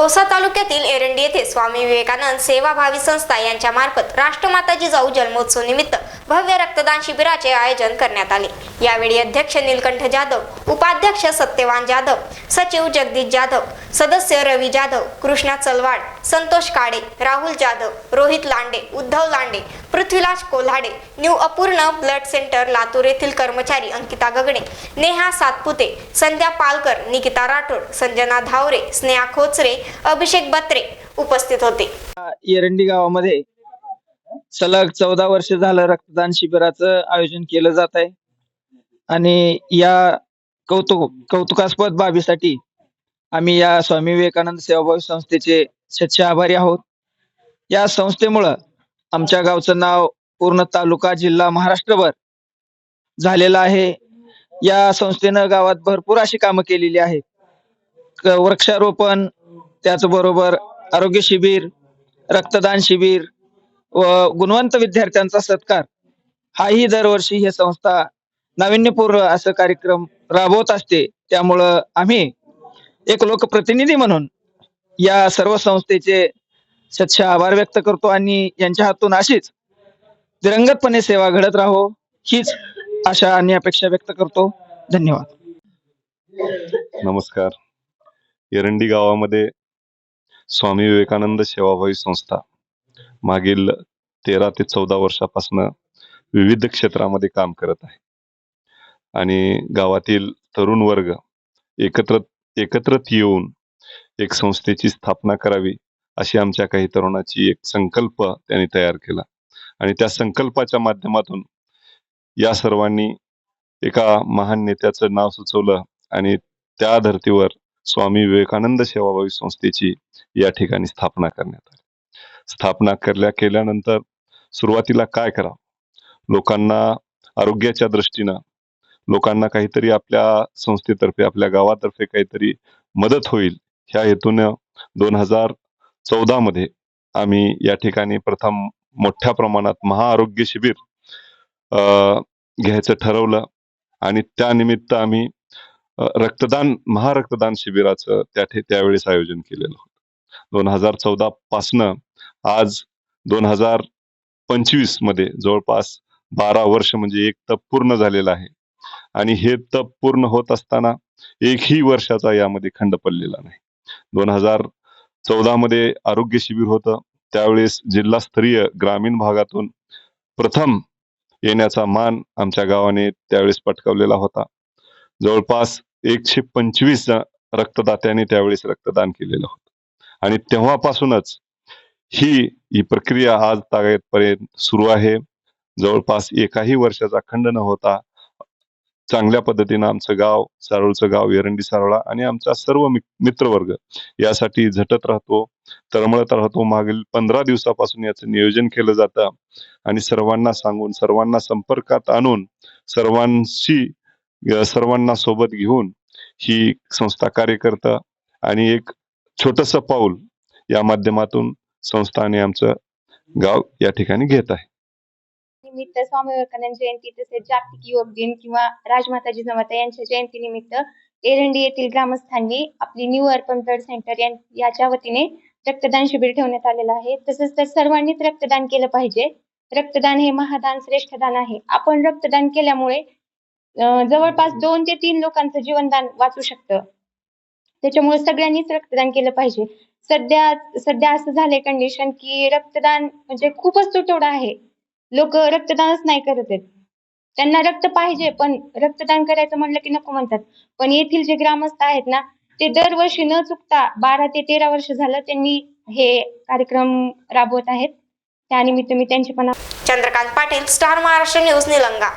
औसा तालुक्यातील एरंडी येथे स्वामी विवेकानंद सेवाभावी संस्था यांच्या मार्फत राष्ट्रमाता जिजाऊ जन्मोत्सव निमित्त भव्य रक्तदान शिबिराचे आयोजन करण्यात आले। यावेळी अध्यक्ष नीलकंठ जाधव, उपाध्यक्ष सत्यवान जाधव, सचिव जगदीश जाधव, सदस्य रवी जाधव, कृष्णा चलवाड, संतोष काळे, राहुल जाधव, रोहित लांडे, उद्धव लांडे, पृथ्वीराज कोल्हाडे, न्यू अपूर्ण ब्लड सेंटर लातूर येथील कर्मचारी अंकिता गगणे, नेहा सातपुते, संध्या पालकर, निकिता राठोड, संजना धावरे, स्नेहा खोचरे, अभिषेक बत्रे उपस्थित होते। एरंडी गावामध्ये सलग 14 वर्ष झालं रक्तदान शिबिराचं आयोजन केलं जात आहे आणि या कौतुकास्पद बाबीसाठी आम्ही या स्वामी विवेकानंद सेवाभावी संस्थेचे सच्चे आभारी आहोत। या संस्थेमुळे आमच्या गावचं नाव पूर्ण तालुका, जिल्हा, महाराष्ट्रभर झालेलं आहे। या संस्थेनं गावात भरपूर अशी कामं केलेली आहेत। वृक्षारोपण, त्याचबरोबर आरोग्य शिबिर, रक्तदान शिबिर व गुणवंत विद्यार्थ्यांचा सत्कार हाही दरवर्षी ही संस्था नाविन्यपूर्ण असं कार्यक्रम राबवत असते। त्यामुळं आम्ही एक लोकप्रतिनिधी म्हणून या सर्व संस्थेचे सच्चे आभार व्यक्त करतो आणि यांच्या हातून अशीच दिरंगतपणे सेवा घडत राहो हीच आशा आणि अपेक्षा व्यक्त करतो। धन्यवाद। नमस्कार। एरंडी गावामध्ये स्वामी विवेकानंद सेवाभावी संस्था मागील 13 ते 14 वर्षापासून विविध क्षेत्रामध्ये काम करत आहे आणि गावातील तरुण वर्ग एकत्रित येऊन एक संस्थेची स्थापना करावी अशी आमच्या काही तरुणाची एक संकल्प त्यांनी तयार केला आणि त्या संकल्पाच्या माध्यमातून या सर्वांनी एका महान नेत्याचं नाव सुचवलं आणि त्या धर्तीवर स्वामी विवेकानंद सेवाभावी संस्थेची या ठिकाणी स्थापना करण्यात आली। स्थापना केल्यानंतर सुरुवातीला काय करावं, लोकांना आरोग्याच्या दृष्टीनं लोकांना काहीतरी आपल्या संस्थेतर्फे, आपल्या गावातर्फे काहीतरी मदत होईल ह्या हेतूनं 2014 मध्ये आम्ही या ठिकाणी प्रथम मोठ्या प्रमाणात महाआरोग्य शिबिर घ्यायचं ठरवलं आणि त्यानिमित्त आम्ही महारक्तदान शिबिराचं त्यावेळेस आयोजन केलेलं होतं। 2014 पासनं आज 2025 मध्ये जवळपास 12 वर्ष म्हणजे एक तप पूर्ण झालेलं आहे आणि हे तप पूर्ण होत असताना एकही वर्षाचा यामध्ये खंड पडलेला नाही। 2014 मध्ये आरोग्य शिबिर होतं, त्यावेळेस जिल्हास्तरीय ग्रामीण भागातून प्रथम येण्याचा मान आमच्या गावाने त्यावेळेस पटकावलेला होता। जवळपास 125 रक्तदात्यांनी त्यावेळेस रक्तदान केलेलं होतं आणि तेव्हापासूनच ही प्रक्रिया आज तागेपर्यंत सुरू आहे। जवळपास एकाही वर्षाचा खंड न होता चांगल्या पद्धतीनं आमचं गाव, सारोळचं गाव, एरंडी सारोळा आणि आमचा सर्व मित्रवर्ग यासाठी झटत राहतो, तळमळत राहतो। मागील 15 दिवसापासून याचं नियोजन केलं जातं आणि सर्वांना सांगून, सर्वांना संपर्कात आणून, सर्वांना सोबत घेऊन ही संस्था कार्य करतं आणि एक छोटंसं पाऊल या माध्यमातून संस्थाने आमचं गाव या ठिकाणी घेत आहे। निमित्त स्वामी विवेकानंद जयंती तसेच जागतिक युवक दिन किंवा राजमाता जिजाऊ यांच्या जयंती निमित्त एरंडी येथील ग्रामस्थांनी आपली न्यू अर्बन ब्लड सेंटर याच्या वतीने रक्तदान शिबिर ठेवण्यात आलेलं आहे। तसंच तर सर्वांनीच रक्तदान केलं पाहिजे। रक्तदान हे महादान, श्रेष्ठ दान आहे। आपण रक्तदान केल्यामुळे जवळपास 2 ते 3 लोकांचं जीवनदान वाचू शकतं। त्याच्यामुळे सगळ्यांनीच रक्तदान केलं पाहिजे। सध्या असं झालंय कंडिशन की रक्तदान म्हणजे खूपच तुटवडा आहे। लोक रक्तदानच नाही करत आहेत। त्यांना रक्त पाहिजे पण रक्तदान करायचं म्हणलं की नको म्हणतात। पण येथील जे ग्रामस्थ आहेत ना, ते दरवर्षी न चुकता 12 ते 13 वर्ष झालं त्यांनी हे कार्यक्रम राबवत आहेत। त्यानिमित्त मी त्यांचे पण चंद्रकांत पाटील, स्टार महाराष्ट्र न्यूज, निलंगा।